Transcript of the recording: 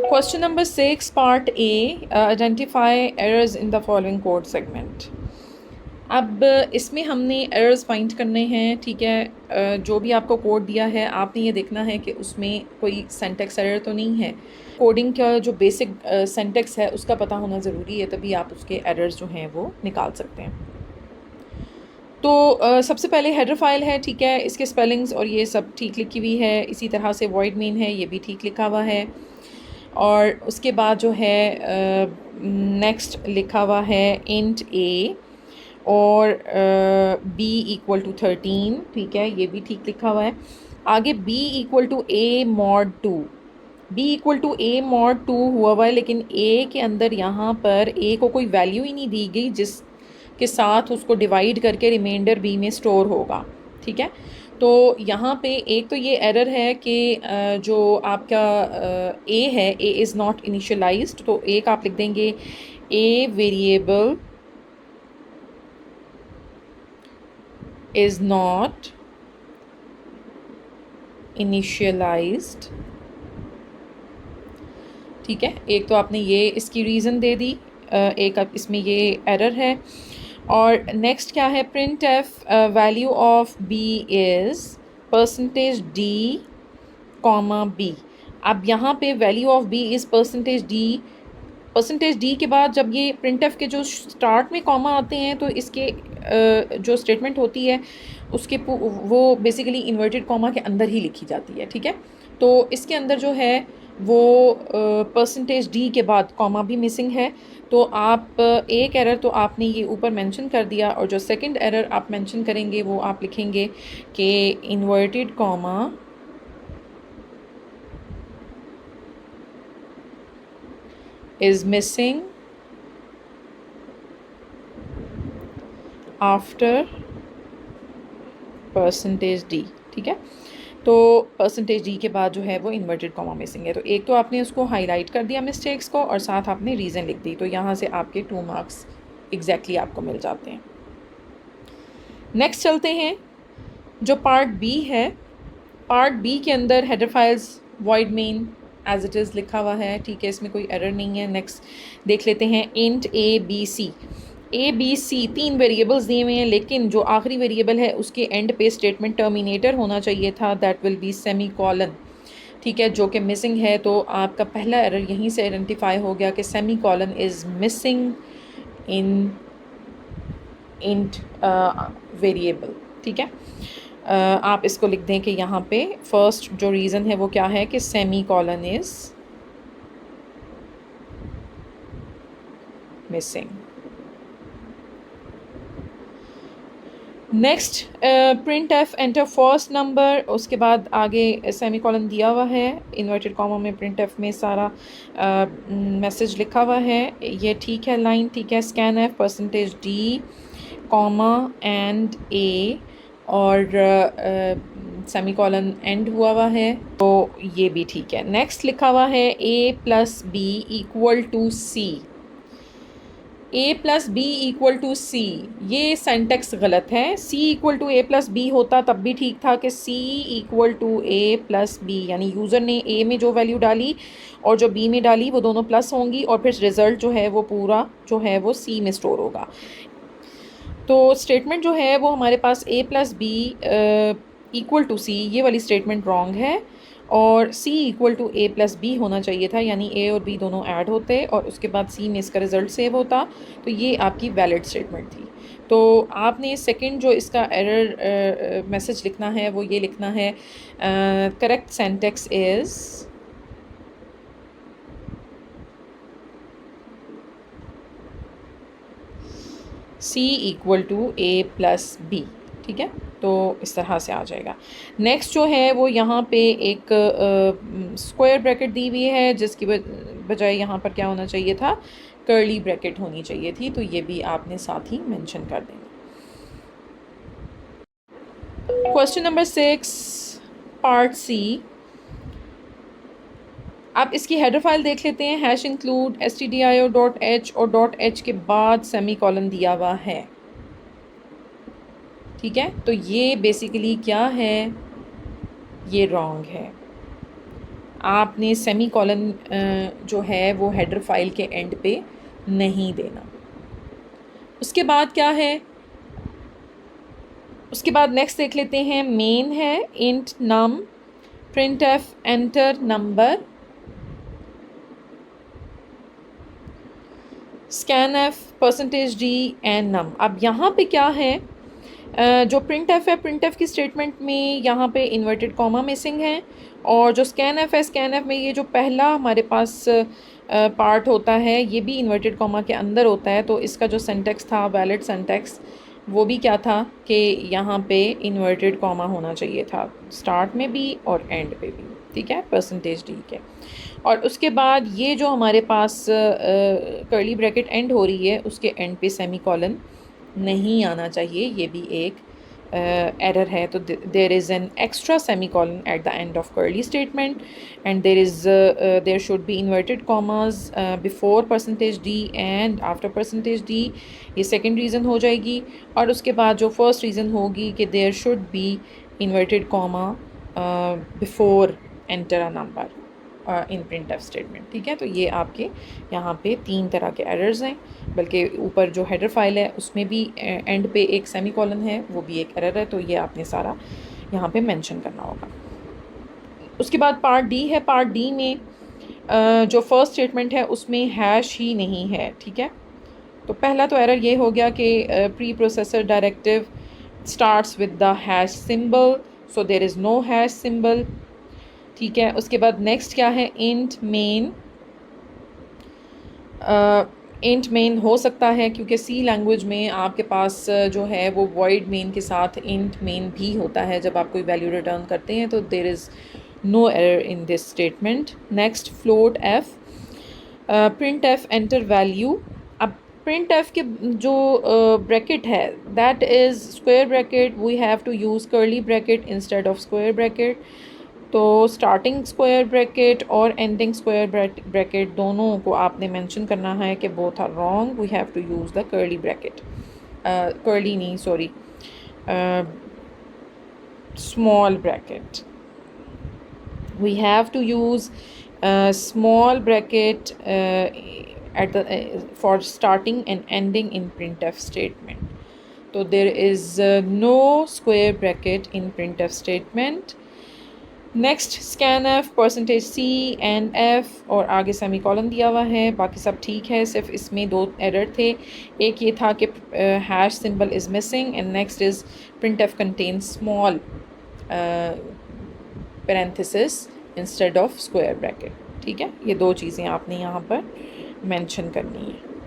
Question number 6, part A, identify errors in the following code segment. अब इसमें हमने errors find करने हैं, ठीक है। जो भी आपको कोड दिया है आपने ये देखना है कि उसमें कोई सेंटेक्स एरर तो नहीं है। कोडिंग का जो बेसिक सेंटेक्स है उसका पता होना ज़रूरी है, तभी आप उसके एरर्स जो हैं वो निकाल सकते हैं। तो सबसे पहले हेडर फाइल है, ठीक है। इसके स्पेलिंग्स और ये सब ठीक लिखी हुई है। इसी तरह से वॉइड मेन है, ये भी ठीक लिखा हुआ है। और उसके बाद जो है नेक्स्ट लिखा हुआ है इंट ए और बी इक्वल टू 13, ठीक है, ये भी ठीक लिखा हुआ है। आगे b equal to a mod 2, b equal to a mod 2 हुआ हुआ है, लेकिन ए के अंदर यहाँ पर ए को कोई वैल्यू ही नहीं दी गई जिसके साथ उसको डिवाइड करके रिमाइंडर बी में स्टोर होगा, ठीक है। तो यहाँ पे एक तो ये एरर है कि जो आपका ए है, ए इज़ नॉट इनिशियलाइज्ड, तो एक आप लिख देंगे a variable is not initialized, ठीक है। एक तो आपने ये इसकी रीज़न दे दी, एक अब इसमें ये एरर है। और नेक्स्ट क्या है, print f value of b is percentage D comma b. अब यहाँ पे value of b is percentage d के बाद जब ये प्रिंट एफ के जो स्टार्ट में कॉमा आते हैं तो इसके जो स्टेटमेंट होती है उसके वो बेसिकली इन्वर्टेड कॉमा के अंदर ही लिखी जाती है, ठीक है। तो इसके अंदर जो है वो परसेंटेज डी के बाद कॉमा भी मिसिंग है। तो आप एक एरर तो आपने ये ऊपर मेंशन कर दिया, और जो सेकंड एरर आप मेंशन करेंगे वो आप लिखेंगे कि inverted comma is missing after percentage D, ठीक है। तो परसेंटेज डी के बाद जो है वो इन्वर्टेड कॉमा मिसिंग है। तो एक तो आपने उसको हाईलाइट कर दिया मिस्टेक्स को, और साथ आपने रीज़न लिख दी, तो यहाँ से आपके 2 मार्क्स एग्जैक्टली आपको मिल जाते हैं। नेक्स्ट चलते हैं जो पार्ट बी है। पार्ट बी के अंदर header files void main as it is लिखा हुआ है, ठीक है, इसमें कोई एरर नहीं है। नेक्स्ट देख लेते हैं int a b c. A b c 3 variables दिए हुए हैं, लेकिन जो आखिरी वेरिएबल है उसके एंड पे स्टेटमेंट टर्मिनेटर होना चाहिए था, that will be semi colon, ठीक है, जो कि मिसिंग है। तो आपका पहला एरर यहीं से आइडेंटिफाई हो गया कि semi colon is missing in int variable, ठीक है। आप इसको लिख दें कि यहाँ पे फर्स्ट जो रीज़न है वो क्या है कि semi colon is missing. Next print f enter first number, उसके बाद आगे सेमी कॉलन दिया हुआ है, इन्वर्टेड कॉमा में प्रिंट एफ में सारा मैसेज लिखा हुआ है, ये ठीक है लाइन, ठीक है। Scan F percentage D comma and A और सेमी कॉलन एंड हुआ है, तो ये भी ठीक है। नेक्स्ट लिखा हुआ है A plus B equal to C. A plus B equal to C, ये सेंटेक्स गलत है। C equal to A plus B होता तब भी ठीक था कि C equal to A plus B, यानी यूज़र ने ए में जो वैल्यू डाली और जो बी में डाली वो दोनों प्लस होंगी, और फिर रिज़ल्ट जो है वो पूरा जो है वो सी में स्टोर होगा। तो स्टेटमेंट जो है वो हमारे पास A plus B equal to C, ये वाली स्टेटमेंट रॉन्ग है, और C equal to A plus B होना चाहिए था, यानी ए और बी दोनों ऐड होते और उसके बाद सी में इसका रिज़ल्ट सेव होता, तो ये आपकी वैलिड स्टेटमेंट थी। तो आपने सेकंड जो इसका एरर मैसेज लिखना है वो ये लिखना है, correct syntax is c equal to A plus b, ठीक है। तो इस तरह से आ जाएगा। नेक्स्ट जो है वो यहाँ पे एक स्क्वायर ब्रैकेट दी हुई है, जिसकी बजाय यहाँ पर क्या होना चाहिए था, कर्ली ब्रैकेट होनी चाहिए थी, तो ये भी आपने साथ ही मेंशन कर देना। Question number 6 part c. आप इसकी हेडर फाइल देख लेते हैं, हैश इंक्लूड stdio.h और .h के बाद सेमी कॉलन दिया हुआ है, ठीक है। तो ये बेसिकली क्या है, ये रॉन्ग है। आपने सेमी कॉलन जो है वो हेडर फाइल के एंड पे नहीं देना। उसके बाद क्या है, उसके बाद नेक्स्ट देख लेते हैं। मेन है int num print f enter number scan F percentage d and num. अब यहाँ पे क्या है, जो प्रिंट एफ है, प्रिंट एफ की स्टेटमेंट में यहाँ पे इन्वर्टेड कॉमा मिसिंग है, और जो स्कैन एफ है, स्कैन एफ में ये जो पहला हमारे पास पार्ट होता है ये भी इन्वर्टेड कॉमा के अंदर होता है। तो इसका जो सेंटेक्स था, वैलिड सेंटेक्स, वो भी क्या था कि यहाँ पे इन्वर्टेड कॉमा होना चाहिए था, स्टार्ट में भी और एंड पे भी, ठीक है, परसेंटेज डी के। और उसके बाद ये जो हमारे पास कर्ली ब्रैकेट एंड हो रही है उसके एंड पे सेमी कॉलन नहीं आना चाहिए, ये भी एक एरर है। तो there is an extra semi colon at the end of curly statement and there should be inverted commas before percentage d and after percentage D. ये सेकेंड रीज़न हो जाएगी। और उसके बाद जो फर्स्ट रीज़न होगी कि there should be inverted comma before enter a number in print F statement, ठीक है। तो ये आपके यहाँ पे 3 तरह के एरर्स हैं, बल्कि ऊपर जो हेडर फाइल है उसमें भी एंड पे एक सेमी कॉलन है, वो भी एक एरर है। तो ये आपने सारा यहाँ पे मेंशन करना होगा। उसके बाद पार्ट डी है। पार्ट डी में जो फर्स्ट स्टेटमेंट है उसमें हैश ही नहीं है, ठीक है। तो पहला तो एरर ये हो गया कि preprocessor directive starts with the hash symbol, so there is no hash symbol, ठीक है। उसके बाद नेक्स्ट क्या है, इंट मेन। इंट मेन हो सकता है क्योंकि सी लैंग्वेज में आपके पास जो है वो वॉइड मेन के साथ इंट मेन भी होता है जब आप कोई वैल्यू रिटर्न करते हैं, तो there is no error in this statement. Next float f, print f enter value. अब प्रिंट एफ के जो ब्रैकेट है that is square bracket, we have to use curly bracket instead of square bracket. तो starting square bracket और ending square bracket दोनों को आपने mention करना है कि both are wrong, we have to use the curly bracket, curly नहीं sorry, small bracket. We have to use a small bracket at the for starting and ending in printf statement. So there is no square bracket in printf statement. Next scan F percentage c and f और आगे semi colon दिया हुआ है, बाकी सब ठीक है। सिर्फ इसमें 2 एरर थे, एक ये था कि hash symbol is missing and next is print F contain small parenthesis instead of square bracket, ठीक है। ये 2 चीज़ें आपने यहाँ पर मेंशन करनी है।